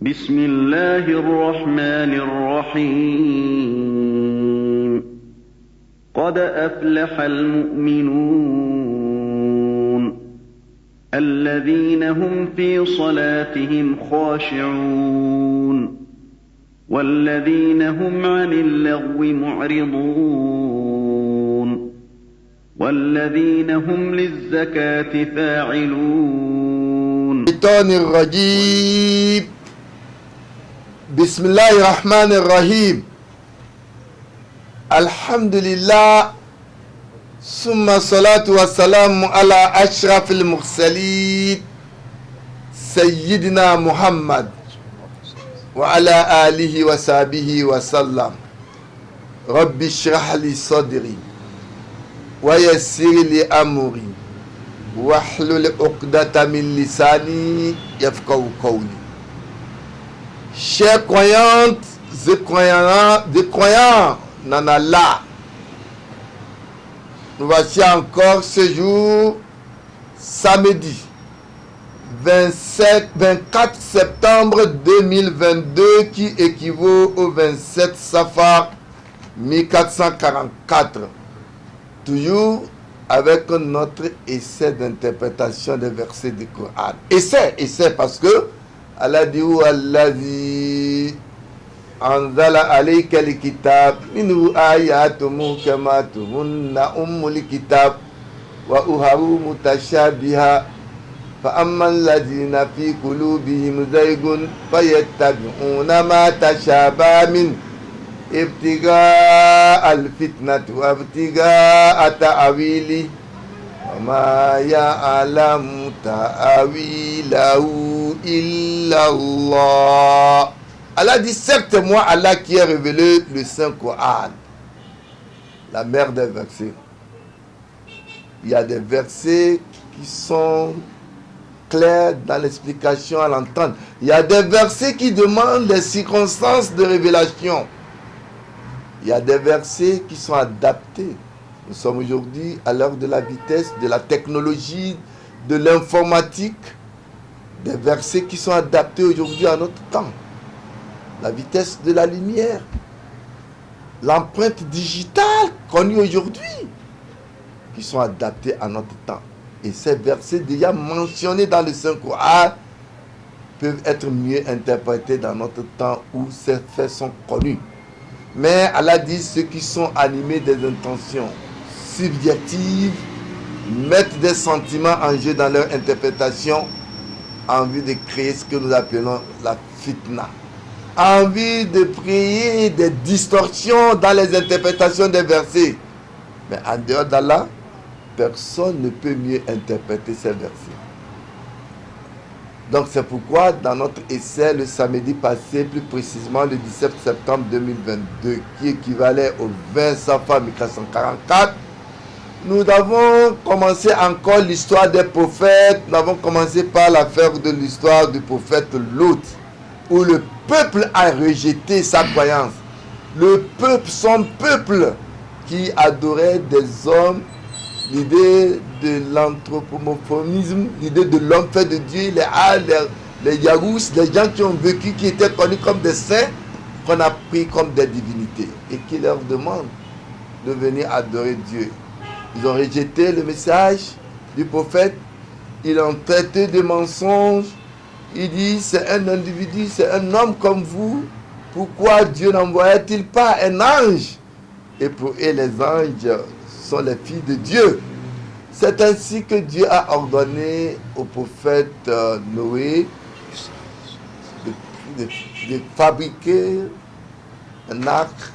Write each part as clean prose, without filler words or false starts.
بسم الله الرحمن الرحيم قد أفلح المؤمنون الذين هم في صلاتهم خاشعون والذين هم عن اللغو معرضون والذين هم للزكاة فاعلون. الشيطان الرجيم. بسم الله الرحمن الرحيم. الحمد لله ثم الصلاة والسلام على أشرف المرسلين سيدنا محمد وعلى آله وصحبه وسلم. رب اشرح لي صدري ويسر لي أمري واحلل عقدة من lisani yafqahu qawli. Chers croyantes et croyants en Allah, nous voici encore ce jour, samedi 24 septembre 2022, qui équivaut au 27 Safar 1444. Toujours avec notre essai d'interprétation des versets du Coran. Essai parce que Allah dit Allazi anzala alayka al-kitab minhu ayatun muhkamatun hunna ummul kitab wa uharu mutashabiha fa amma allazina fi qulubihim zaygun fayattabi'una ma tashabaha min ابتغاء الفتنة وابتغاء تأويله وما يعلم تأويله إلا الله. Allah dit, certes moi Allah qui ai révélé le Saint Coran, la mère des versets. Il y a des versets qui sont clairs dans l'explication à l'entendre. Il y a des versets qui demandent des circonstances de révélation. Il y a des versets qui sont adaptés. Nous sommes aujourd'hui à l'heure de la vitesse, de la technologie, de l'informatique. Des versets qui sont adaptés aujourd'hui à notre temps. La vitesse de la lumière. L'empreinte digitale connue aujourd'hui. Qui sont adaptés à notre temps. Et ces versets déjà mentionnés dans le Saint-Coran peuvent être mieux interprétés dans notre temps où ces faits sont connus. Mais Allah dit, ceux qui sont animés des intentions subjectives mettent des sentiments en jeu dans leur interprétation en vue de créer ce que nous appelons la fitna. En vue de créer des distorsions dans les interprétations des versets. Mais en dehors d'Allah, personne ne peut mieux interpréter ces versets. Donc c'est pourquoi dans notre essai le samedi passé, plus précisément le 17 septembre 2022, qui équivalait au 20 Safar 1444, nous avons commencé encore l'histoire des prophètes. Nous avons commencé par l'affaire de l'histoire du prophète Lot, où le peuple a rejeté sa croyance. Le peuple, son peuple, qui adorait des hommes. L'idée de l'anthropomorphisme, l'idée de l'homme fait de Dieu, les Yarous, les gens qui ont vécu, qui étaient connus comme des saints, qu'on a pris comme des divinités, et qui leur demandent de venir adorer Dieu. Ils ont rejeté le message du prophète, ils ont traité de mensonges. Il dit, c'est un individu, c'est un homme comme vous, pourquoi Dieu n'envoyait-il pas un ange? Et pour eux, les anges sont les filles de Dieu. C'est ainsi que Dieu a ordonné au prophète Noé de fabriquer un arc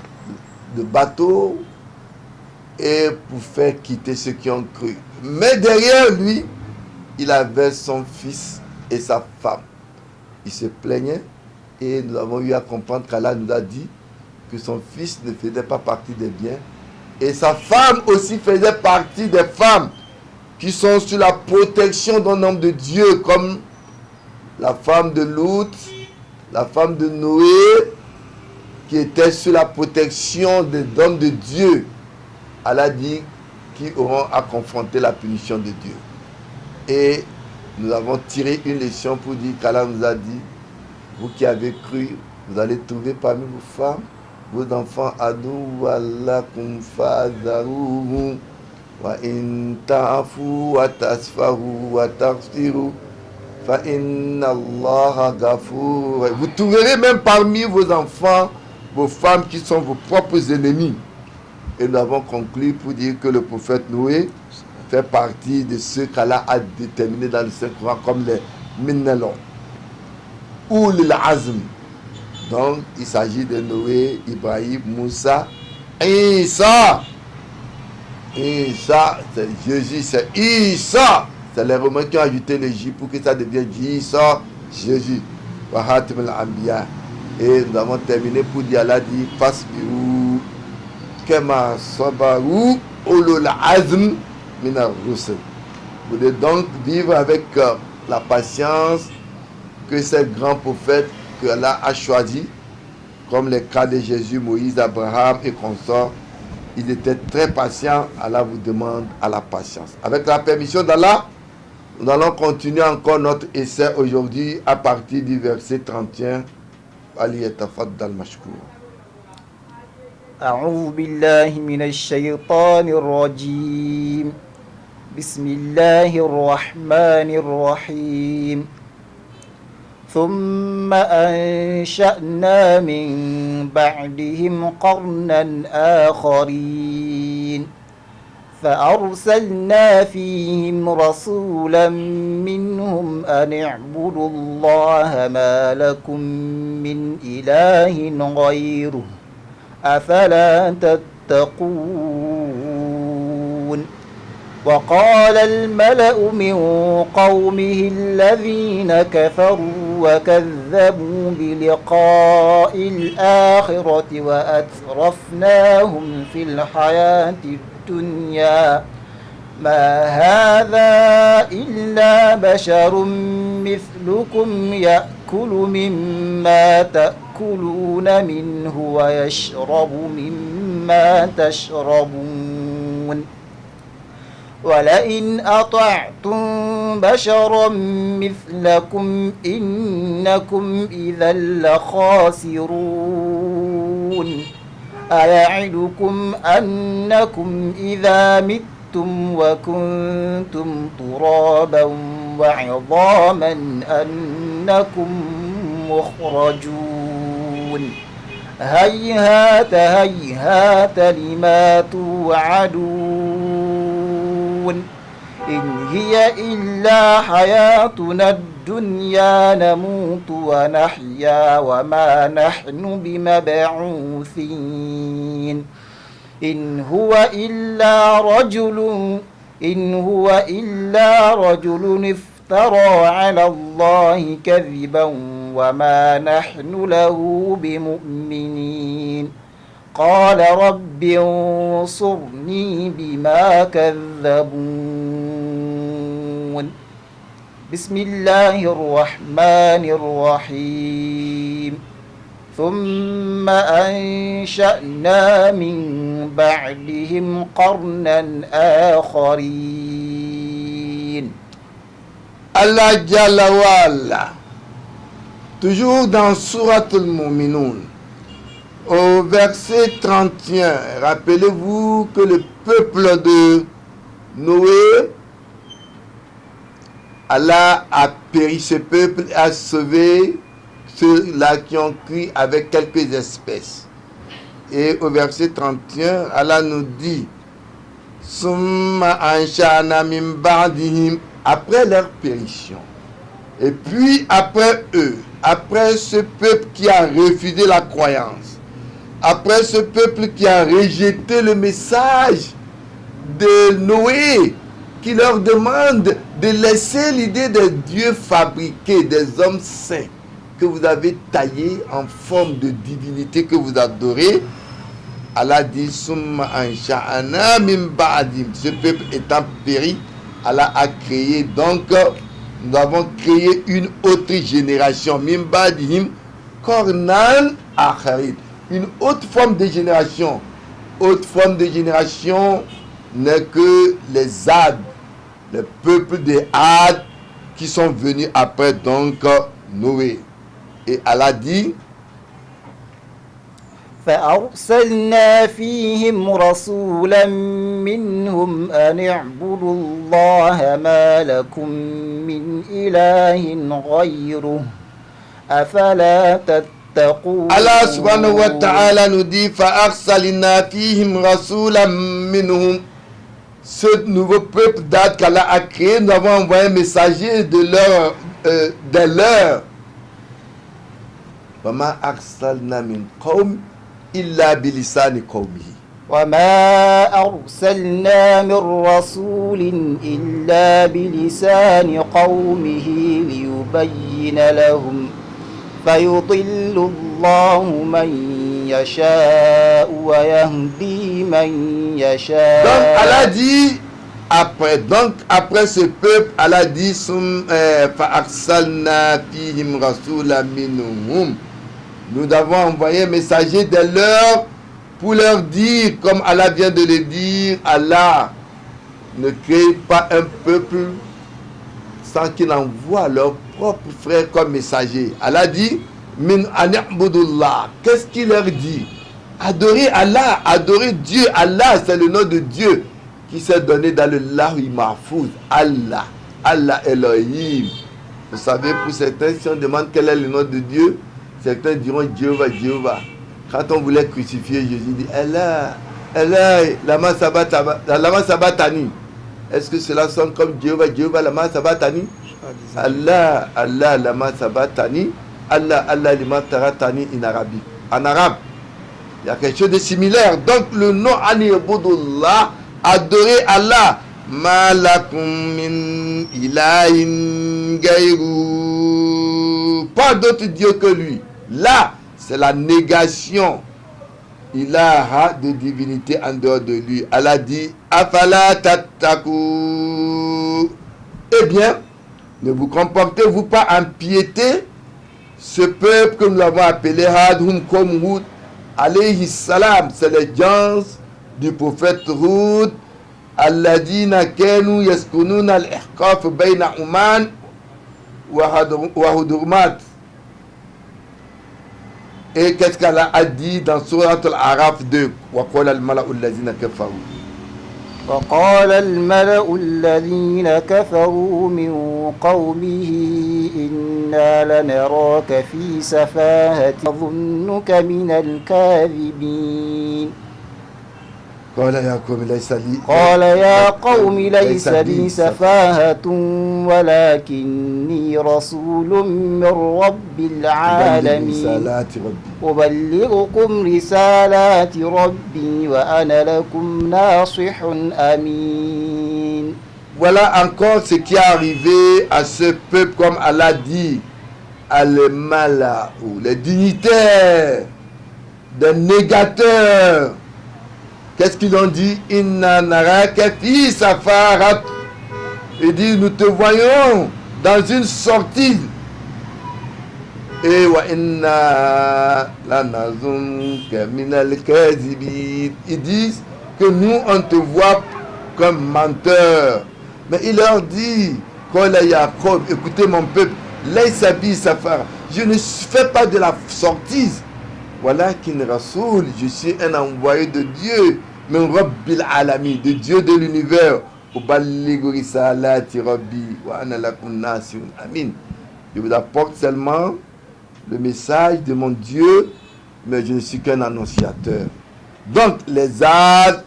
de bateau et pour faire quitter ceux qui ont cru. Mais derrière lui, il avait son fils et sa femme. Il se plaignait et nous avons eu à comprendre qu'Allah nous a dit que son fils ne faisait pas partie des biens. Et sa femme aussi faisait partie des femmes qui sont sous la protection d'un homme de Dieu, comme la femme de Lot, la femme de Noé, qui était sous la protection des hommes de Dieu. Allah dit qui auront à confronter la punition de Dieu. Et nous avons tiré une leçon pour dire qu'Allah nous a dit vous qui avez cru, vous allez trouver parmi vos femmes, vos enfants ados, walakum fadharuhum, wa in ta'fu wa tasfahu wa taghfiru, fa inna Allaha ghafur. Vous trouverez même parmi vos enfants, vos femmes qui sont vos propres ennemis. Et nous avons conclu pour dire que le prophète Noé fait partie de ceux qu'Allah a déterminés dans le Saint-Coran comme les Minnalon ou l'Azm. Donc, il s'agit de Noé, Ibrahim, Moussa, Isa. Isa, c'est Jésus, c'est Isa. C'est les Romains qui ont ajouté le J pour que ça devienne Isa, Jésus. Et nous avons terminé pour dire, Allah dit, Fasbiru, Kema Sabaru, Ulul Azm, Minar Rusul. Vous devez donc vivre avec la patience que ces grands prophètes que Allah a choisis, comme les cas de Jésus, Moïse, Abraham et consorts. Ils étaient très patients. Allah vous demande à la patience. Avec la permission d'Allah, nous allons continuer encore notre essai aujourd'hui à partir du verset 31. Ali yatafaddal mashkour. أعوذ بالله من الشيطان الرجيم بسم الله الرحمن الرحيم ثم أنشأنا من بعدهم قرنا آخرين فأرسلنا فيهم رسولا منهم أن اعبدوا الله ما لكم من إله غيره أفلا تتقون وقال الملأ من قومه الذين كفروا وكذبوا بلقاء الآخرة وأترفناهم في الحياة الدنيا ما هذا إلا بشر مثلكم يأكل مما تأكلون منه ويشرب مما تشربون ولئن أطعتم بشرا مثلكم إنكم إذا لخاسرون أيعدكم أنكم إذا متم وكنتم ترابا وعظاما أنكم مخرجون هيهات هيهات لما توعدون إن هي إلا حياتنا الدنيا نموت ونحيا وما نحن بمبعوثين إن هو إلا رجل افترى على الله كذبا وما نحن له بمؤمنين قال رب انصرني بما كذبون بسم الله الرحمن الرحيم ثم أنشأنا من بعدهم قرنا آخرين. Allah Jalla wa'ala, toujours dans Surat al-Mu'minun, au verset 31, rappelez-vous que le peuple de Noé, Allah a péri ce peuple et a sauvé ceux-là qui ont cru avec quelques espèces. Et au verset 31, Allah nous dit, Summa ansha'na min ba'dihim, après leur pérition. Et puis après eux, après ce peuple qui a refusé la croyance, après ce peuple qui a rejeté le message de Noé, qui leur demande de laisser l'idée des dieux fabriqués, des hommes saints que vous avez taillés en forme de divinité que vous adorez. Allah dit Summa ansha'na min ba'dim. Ce peuple étant péri, Allah a créé, donc nous avons créé une autre génération, min ba'dihim kornan akharin, une autre forme de génération. Autre forme de génération n'est que les Ad, le peuple des Ad qui sont venus après donc Noé. Et Allah dit, فأرسلنا فيهم رسولا منهم أن اعبدوا الله ما لكم من إله غيره أفلا تتقون. Allah subhanahu wa ta'ala nous dit, فَأَرْسَلْنَا فِيهِمْ رَسُولًا مِّنْهُمْ. Ce nouveau peuple d'Ad qu'Allah a créé, nous avons envoyé un messager de leur. وَمَا أَرْسَلْنَا مِنْ قَوْمٍ إِلَّا بِلِسَانِ قَوْمِهِ. وما أرسلنا من رسول إلا بلسان قومه ليبين لهم فيضل الله من يشاء ويهدي من يشاء. Donc Allah dit après ce peuple, Allah dit فَأَرْسَلْنَا فِيهِمْ رَسُولًا مِّنْهُمْ. Nous avons envoyé un messager de leur pour leur dire, comme Allah vient de le dire, Allah ne crée pas un peuple sans qu'il envoie leur propre frère comme messager. Allah dit, min an'budullah. Qu'est-ce qu'il leur dit? Adorer Allah, adorer Dieu. Allah, c'est le nom de Dieu qui s'est donné dans le Lahi Mahfouz. Allah, Allah Elohim. Vous savez, pour certains, si on demande quel est le nom de Dieu, certains diront Jéhovah, Jéhovah. Quand on voulait crucifier Jésus, il dit Allah, Allah, lama sabatani. Est-ce que cela sonne comme Jéhovah, Jéhovah, lama sabatani? Allah, Allah, lama sabatani. Allah, Allah, lama taratani in arabique. En arabe, il y a quelque chose de similaire. Donc le nom Anibudullah, adorer Allah. Malakum min ilahin gayru. Pas d'autre Dieu que lui. Là, c'est la négation. Il a de divinité en dehors de lui. Allah dit, Afala tattaku. Eh bien, ne vous comportez-vous pas en piété? Ce peuple que nous avons appelé Hadhum comme Hud, alayhi salam, c'est les gens du prophète Hud, alladina kanu yaskununa al-ihqaf bayna Oman wa Hudurmat. Et qu'est-ce qu'Allah a dit dans Surat Al-Araf 2? وَقَالَ الْمَلَأُ الَّذِينَ كَفَرُوا وقال الملأ الذين كفروا من قومه إنا لنراك في سفاهة نظنك من الكاذبين. قال يا قوم ليس لي سفاهة ولكني رسول من رب العالمين أبلغكم رسالات ربي وأنا لكم ناصح أمين. Voilà encore ce qui est arrivé à ce peuple, comme Allah dit, à les Malaou, les dignitaires, des négateurs. Qu'est-ce qu'ils ont dit? Inna naraka fi safarat. Ils disent, nous te voyons dans une sortie. Et wa inna lanazunka minal kadhibin. Ils disent que nous on te voit comme menteur. Mais il leur dit, Kola Yaakov, écoutez mon peuple, laysa bi safara. Je ne fais pas de la sortie. Voilà qu'un rasoul, je suis un envoyé de Dieu, min rabbil alami, de Dieu de l'univers. Uballighu risalati rabbi wa ana lakum nasihun amin. Je vous apporte seulement le message de mon Dieu, mais je ne suis qu'un annonciateur. Donc les Ad,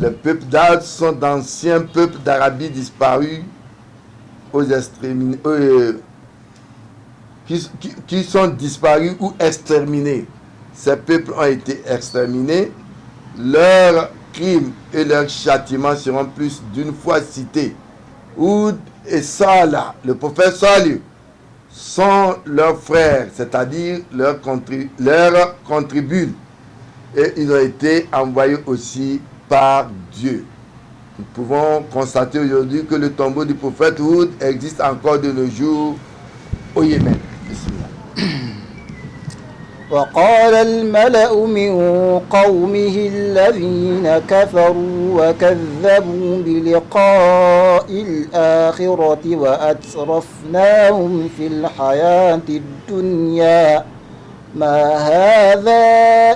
les peuples d'Ad sont d'anciens peuples d'Arabie disparus aux extrémités, qui sont disparus ou exterminés. Ces peuples ont été exterminés. Leurs crimes et leurs châtiments seront plus d'une fois cités. Oud et Salah, le prophète Salih, sont leurs frères, c'est-à-dire leurs contribuables. Et ils ont été envoyés aussi par Dieu. Nous pouvons constater aujourd'hui que le tombeau du prophète Oud existe encore de nos jours au Yémen. وقال الملأ من قومه الذين كفروا وكذبوا بلقاء الآخرة وأترفناهم في الحياة الدنيا ما هذا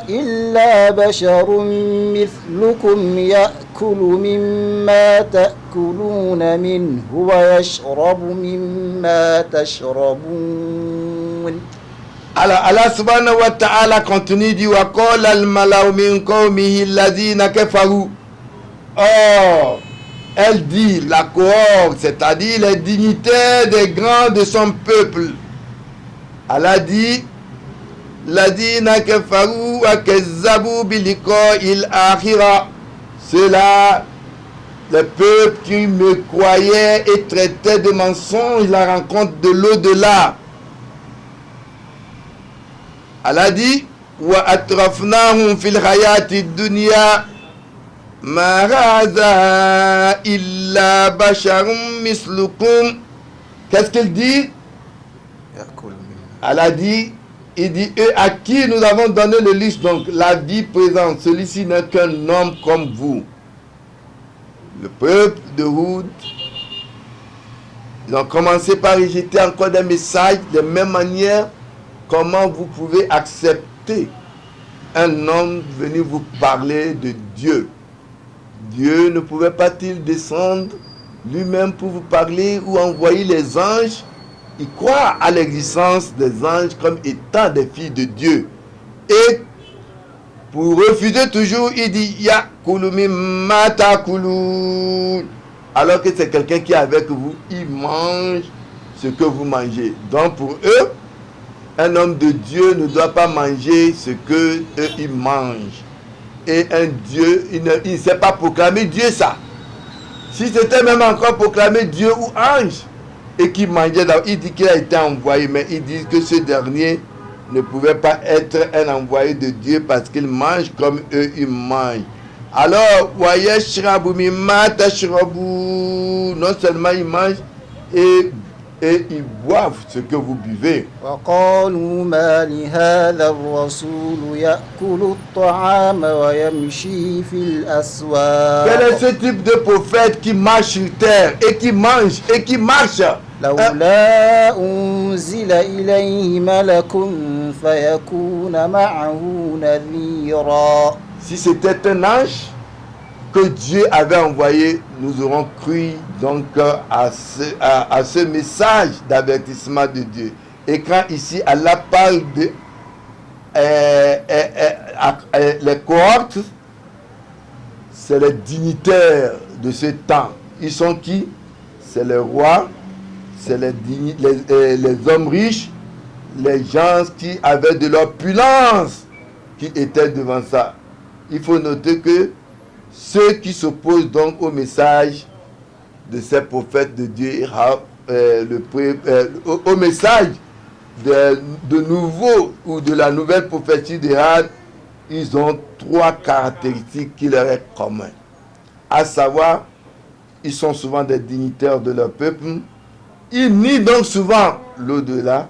إلا بشر مثلكم يأكل مما تأكلون منه ويشرب مما تشربون. Alors Allah subhanahu wa ta'ala continue dit wa qala al mala'u min qawmihi alladhina kafaru. Or, elle dit la cohorte, c'est-à-dire les dignitaires des grands de son peuple. Allah dit alladhina kafaru wa kazzabu bi liqa'il akhirah. Ceux-là, les peuples qui me croyaient et traitaient de mensonges la rencontre de l'au-delà. Allah dit wa atrafnahum fil hayati dunya ma hadha illa basharun mislukum. Qu'est-ce qu'il dit? Allah dit, il dit eux à qui nous avons donné le liste, donc la vie présente, celui-ci n'est qu'un homme comme vous. Le peuple de Houd, ils ont commencé par rejeter encore des messages de la même manière. Comment vous pouvez accepter un homme venir vous parler de Dieu? Dieu ne pouvait pas-il descendre lui-même pour vous parler ou envoyer les anges? Il croit à l'existence des anges comme étant des filles de Dieu. Et pour refuser toujours, il dit Ya kulumi matakulu. Alors que c'est quelqu'un qui est avec vous, il mange ce que vous mangez. Donc pour eux, un homme de Dieu ne doit pas manger ce que eux ils mangent. Et un Dieu, il ne sait pas proclamer Dieu ça. Si c'était même encore proclamer Dieu ou ange, et qui mangeait, il dit qu'il a été envoyé, mais il dit que ce dernier ne pouvait pas être un envoyé de Dieu parce qu'il mange comme eux ils mangent. Alors, non seulement ils mangent et ils boivent ce que vous buvez. وقالوا ما لهذا الرسول يأكل الطعام ويمشي في الأسواق. Quel est ce type de prophète qui marche sur terre et qui mange et qui marche? لولا أنزل إليه ملك فيكون معه نذيرا. Si c'était un ange que Dieu avait envoyé, nous aurons cru donc à ce message d'avertissement de Dieu. Et quand ici Allah parle de les cohortes, c'est les dignitaires de ce temps. Ils sont qui? C'est les rois, c'est les hommes riches, les gens qui avaient de l'opulence qui étaient devant ça. Il faut noter que ceux qui s'opposent donc au message de ces prophètes de Dieu, au message de nouveau ou de la nouvelle prophétie de Had, ils ont trois caractéristiques qui leur est commun. À savoir, ils sont souvent des dignitaires de leur peuple, ils nient donc souvent l'au-delà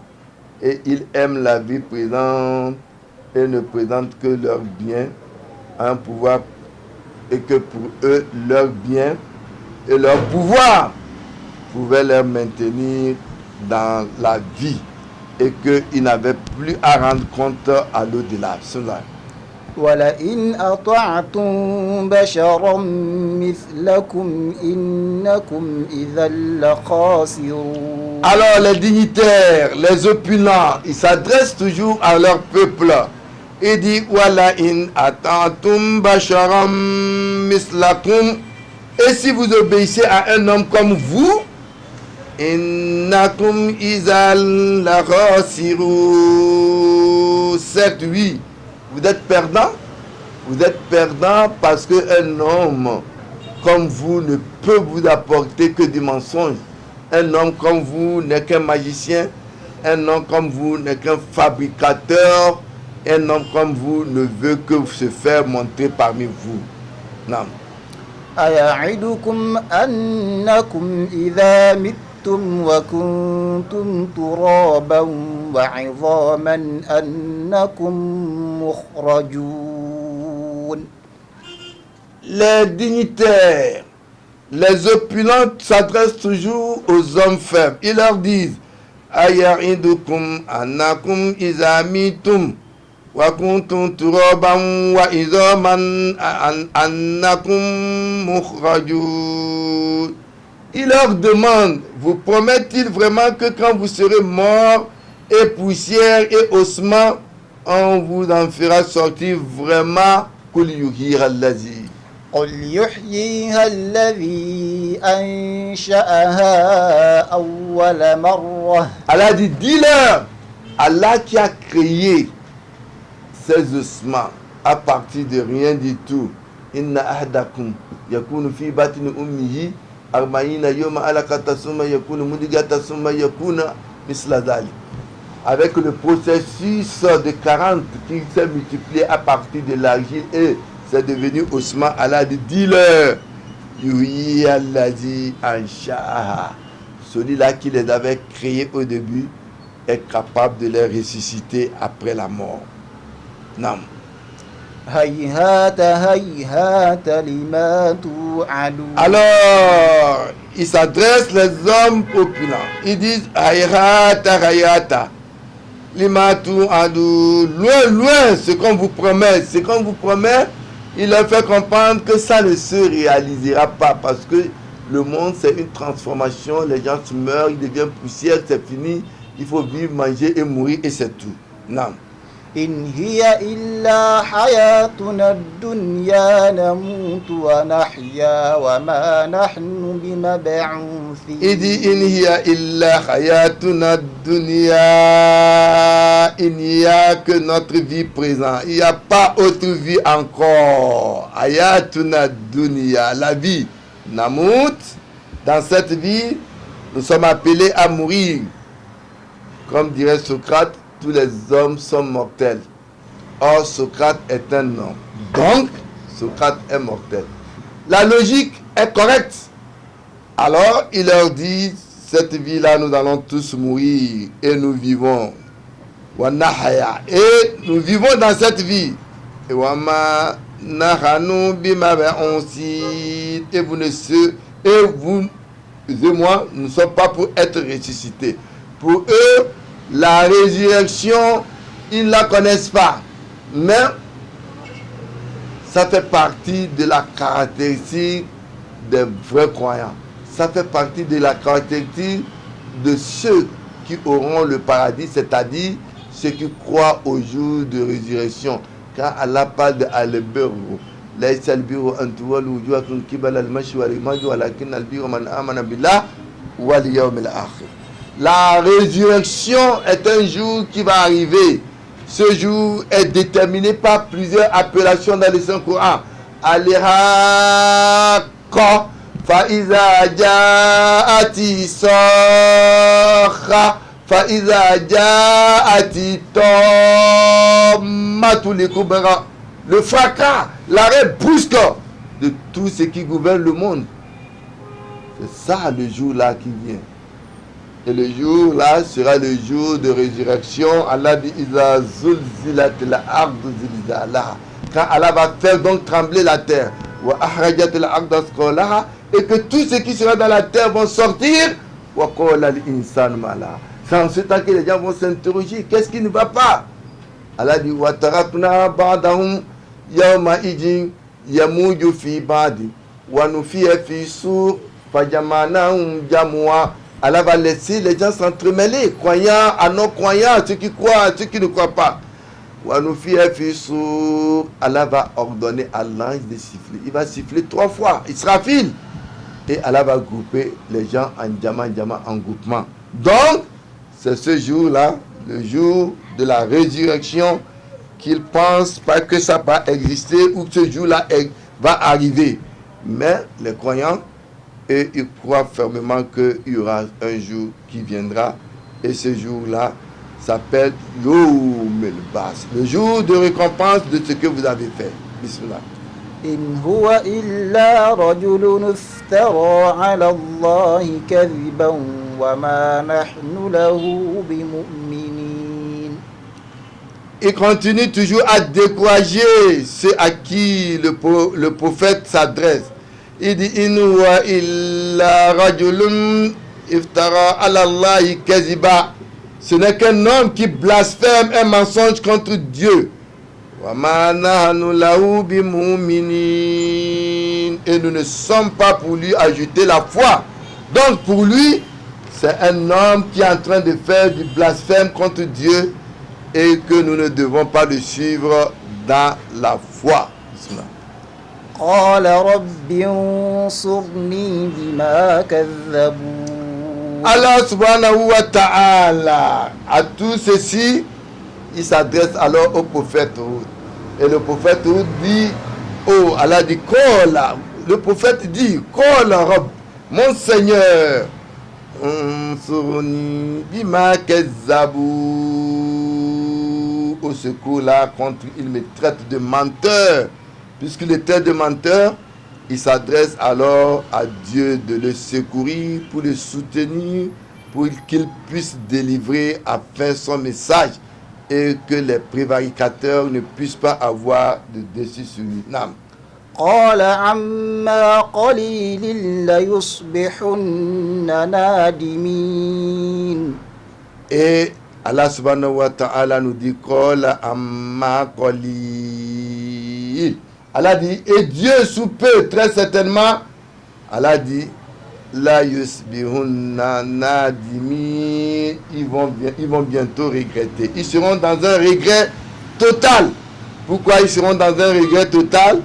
et ils aiment la vie présente et ne présentent que leur bien, un pouvoir, et que pour eux, leur bien et leur pouvoir pouvaient les maintenir dans la vie et qu'ils n'avaient plus à rendre compte à l'au-delà. ولئن أطعتم بشرا مثلكم إنكم إذا لخاسرون. Alors les dignitaires, les opulents, ils s'adressent toujours à leur peuple. Il dit وَلَئِنْ أَطَعْتُمْ بَشَرًا مِثْلَكُمْ. Et si vous obéissez à un homme comme vous, إِنَّكُمْ إِذًا لَخَاسِرُونَ. Certes, oui, vous êtes perdants. Vous êtes perdants parce qu'un homme comme vous ne peut vous apporter que du mensonge. Un homme comme vous n'est qu'un magicien. Un homme comme vous n'est qu'un fabricateur. Un homme comme vous ne veut que se faire montrer parmi vous. Non. أيعدكم أنكم إذا متم متم وكنتم ترابا وعظاما أنكم مخرجون. Les dignitaires, les opulents s'adressent toujours aux hommes faibles. Ils leur disent Aya'idukum annakum izamitum wa kuntum turaban wa idhaman annakum mukhrajun. Il leur demande, vous promet-il vraiment que quand vous serez morts et poussière et ossements, on vous en fera sortir vraiment? Qul yuhyiha allazi. قل يحييها الذي أنشأها أول مرة. Allah dit, dis-leur, Allah qui a créé ces ossements à partir de rien du tout. Inna ahdakum yakunu fi batni ummihi arba'ina yawma alaqata summa yakunu mudigata summa yakuna misla dhalik. Avec le processus de 40 qui s'est multiplié à partir de l'argile et c'est devenu ossement. Allah dit, dis-leur, Yuhi Allazi Ansha'aha. Celui-là qui les avait créés au début est capable de les ressusciter après la mort. Non. هيهات هيهات لما توعدون. Alors, ils s'adressent les hommes opulents. Ils disent, Hayata Hayata. Limatu Adou. Loin, loin, ce qu'on vous promet. Ce qu'on vous promet, il leur fait comprendre que ça ne se réalisera pas parce que le monde c'est une transformation, les gens se meurent, ils deviennent poussière, c'est fini, il faut vivre, manger et mourir et c'est tout. Non. إن هي إلا حياتنا الدنيا نموت ونحيا وما نحن بمبعوثين. Il dit in hiya illa hayatuna dunya. Il n'y a que notre vie présente. Il n'y a pas autre vie encore. Hayatuna dunya, la vie. Namut, dans cette vie, nous sommes appelés à mourir. Comme dirait Socrate, tous les hommes sont mortels. Or, Socrate est un homme. Donc, Socrate est mortel. La logique est correcte. Alors, il leur dit, cette vie-là, nous allons tous mourir et nous vivons. Et nous vivons dans cette vie. Et vous et moi, nous ne sommes pas pour être ressuscités. Pour eux, la résurrection, ils ne la connaissent pas. Mais ça fait partie de la caractéristique des vrais croyants. Ça fait partie de la caractéristique de ceux qui auront le paradis, c'est-à-dire ceux qui croient au jour de résurrection. Quand Allah parle de al-birru, laïs al-birru an tuwallu wujuhakum qibala al-mashriqi wal-maghribi walakin al-birru man amana billah wal yawmil akhir. La résurrection est un jour qui va arriver. Ce jour est déterminé par plusieurs appellations dans le Saint-Coran. Al-Haqqa fa-iza ja'ati sakha fa-iza ja'ati tammatul kubra. Le fracas, l'arrêt brusque de tout ce qui gouverne le monde. C'est ça le jour là qui vient. Et le jour là sera le jour de résurrection. Allah dit Iza zulzilat la ardu zilzalaha. Quand Allah va faire donc trembler la terre. Wa ahrajat la ardu asqalaha. Et que tout ce qui sera dans la terre vont sortir. Wa qala al insan mala. C'est en ce temps que les gens vont s'interroger. Qu'est-ce qui ne va pas? Allah dit Wa tarakna ba'dahum yawma idin yamuju fi ba'di. Wa nufiya fi sur fajamanahum jamwa. Allah va laisser les gens s'entremêler, croyants à non-croyants, ceux qui croient, ceux qui ne croient pas. Allah va ordonner à l'ange de siffler. Il va siffler 3 fois. Israfil. Et Allah va grouper les gens en diamant, en groupement. Donc, c'est ce jour-là, le jour de la résurrection, qu'ils pensent pas que ça va exister ou que ce jour-là va arriver. Mais les croyants, et ils croient fermement qu'il y aura un jour qui viendra. Et ce jour-là s'appelle Yawm al-Bas, le jour de récompense de ce que vous avez fait. Bismillah. إن هو إلا رجل افترى على الله كذبا وما نحن له بمؤمنين. Il continue toujours à décourager ceux à qui le prophète s'adresse. Il dit in huwa illa rajulun iftara ala Allahi kaziba. Ce n'est qu'un homme qui blasphème un mensonge contre Dieu. Wa ma nahnu lahu bimu'minin. Et nous ne sommes pas pour lui ajouter la foi. Donc pour lui, c'est un homme qui est en train de faire du blasphème contre Dieu et que nous ne devons pas le suivre dans la foi. قال رب انصرني بما كذبون. Allah subhanahu wa ta'ala, à tout ceci, il s'adresse alors au prophète Hud. Et le prophète Hud dit, oh, Allah dit, Kola. Le prophète dit, Kola Rabb, mon Seigneur, unsurni bima kazzabu. Au secours là, contre il me traite de menteur. Puisqu'il est traite de menteur, il s'adresse alors à Dieu de le secourir, pour le soutenir, pour qu'il puisse délivrer afin son message et que les prévaricateurs ne puissent pas avoir de dessus sur lui. Nam. قال عما قليل ليصبحن نادمين. Et Allah subhanahu wa ta'ala nous dit Qala amma qalil. Allah dit, et Dieu sous peu, très certainement, Allah dit, la yusbihunna nadimin, ils vont bientôt regretter. Ils seront dans un regret total. Pourquoi ils seront dans un regret total?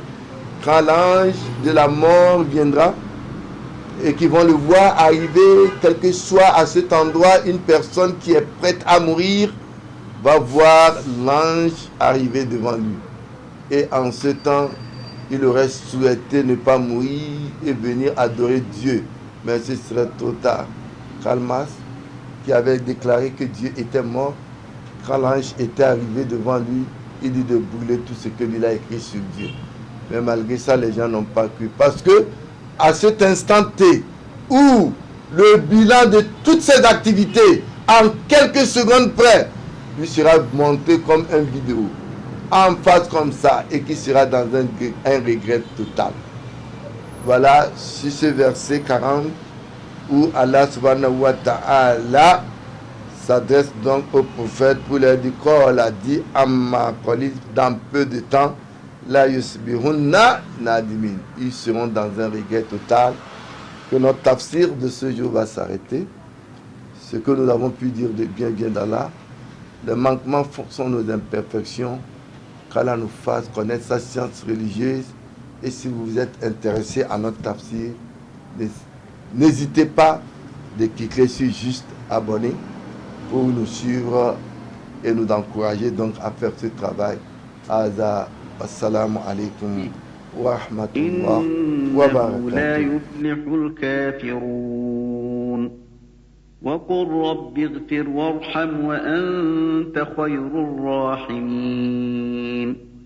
Quand l'ange de la mort viendra et qu'ils vont le voir arriver, quel que soit à cet endroit, une personne qui est prête à mourir va voir l'ange arriver devant lui. Et en ce temps, il aurait souhaité ne pas mourir et venir adorer Dieu. Mais ce serait trop tard. Kalmas, qui avait déclaré que Dieu était mort, quand l'ange était arrivé devant lui, il dit de brûler tout ce que lui a écrit sur Dieu. Mais malgré ça, les gens n'ont pas cru. Parce que à cet instant T, où le bilan de toutes ces activités, en quelques secondes près, lui sera monté comme une vidéo, en face comme ça, et qui sera dans un regret total. Voilà, sur ce verset 40, où Allah subhanahu wa ta'ala s'adresse donc au prophète pour lui dire, qu'on a dit, Amma Qalil, dans peu de temps, la yusbihunna nadimin. Ils seront dans un regret total. Que notre tafsir de ce jour va s'arrêter. Ce que nous avons pu dire de bien d'Allah, les manquements sont nos imperfections. Qu'Allah nous fasse connaître sa science religieuse. Et si vous êtes intéressé à notre tafsir, n'hésitez pas de cliquer sur juste abonner pour nous suivre et nous encourager donc à faire ce travail. Assalamu alaikum wa rahmatullah wa barakatuh. لا يفلح الكافرون وقل رب اغفر وارحم وأنت خير الراحمين